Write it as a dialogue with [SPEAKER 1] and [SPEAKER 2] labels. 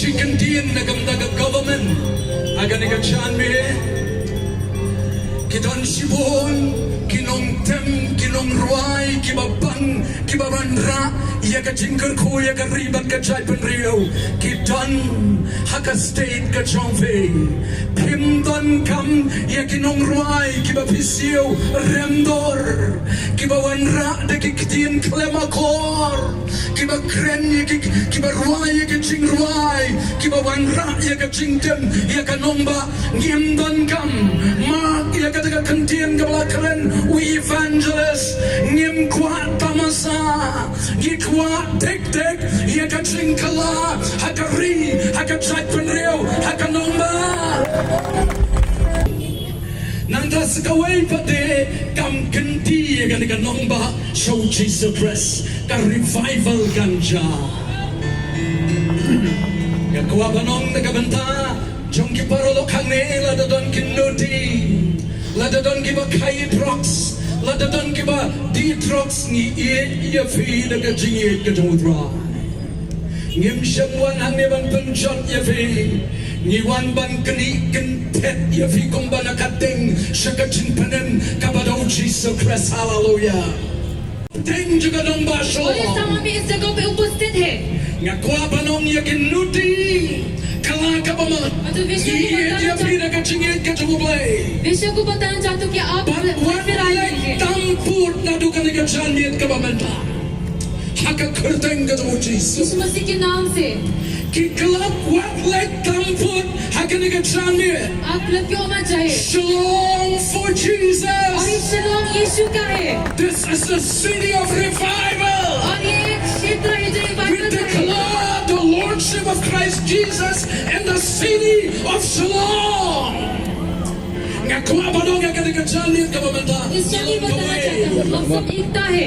[SPEAKER 1] chicken din nagamdaga government agan ka chan me kidon sibon kinong tem kinong ruai kibabang kibabanra iya ka jingker ko iya ka ribat ka chai penrio kidon haka state ka chongfe pimdon kam iya kinong ruai kibapisio remdor kibawanra de kikdin klemakor kibakren iya kibaruai iya ka jingruai kibawanra iya ka jingtem iya ka nomba ngimdon kam mak iya ka daga kantien kabalakren we evangelist ngim kwa Tamsa gikwa dek iya ka jingkala hakari hakachai penrio hakanomba nanda sekawai pate kam kenti ya kan nomba show Jesus Christ ka revival ganja ya kwa banong nagabanta jong ki parolo kangne la don kinuti la don ki ba kai drugs la don ki ba di drugs ni ia fi da ka jingi ka jodra ngim shangwan hang ban penjot ia fi ni wan ban kani ken pet ya fi kong ban akating shakachin panen kabado Jesus Christ hallelujah teng juga dong basho
[SPEAKER 2] और इस समय में इस जगह पे उपस्थित है
[SPEAKER 1] ngakwa banong ya kinuti kala kabama dia fi da ka jingi ka joblay
[SPEAKER 2] विश्व को बताना चाहता हूँ कि आप फिर आएंगे
[SPEAKER 1] tamput na du kan ka janit ka bamenta haka kurteng ka Jesus
[SPEAKER 2] यीशु मसीह के नाम से
[SPEAKER 1] कि club what let tamput haka ka janit
[SPEAKER 2] आप क्लब क्यों होना चाहिए
[SPEAKER 1] shalom for Jesus
[SPEAKER 2] और ये शलोम यीशु का है
[SPEAKER 1] this is the city of revival
[SPEAKER 2] और ये एक क्षेत्र है जो
[SPEAKER 1] we
[SPEAKER 2] रिवाइवल का है
[SPEAKER 1] declare the lordship of Christ Jesus in the city of shalom ngakwa ba dong ka janit ka bamenta
[SPEAKER 2] इस जगह बताना चाहता हूँ हम सब एकता है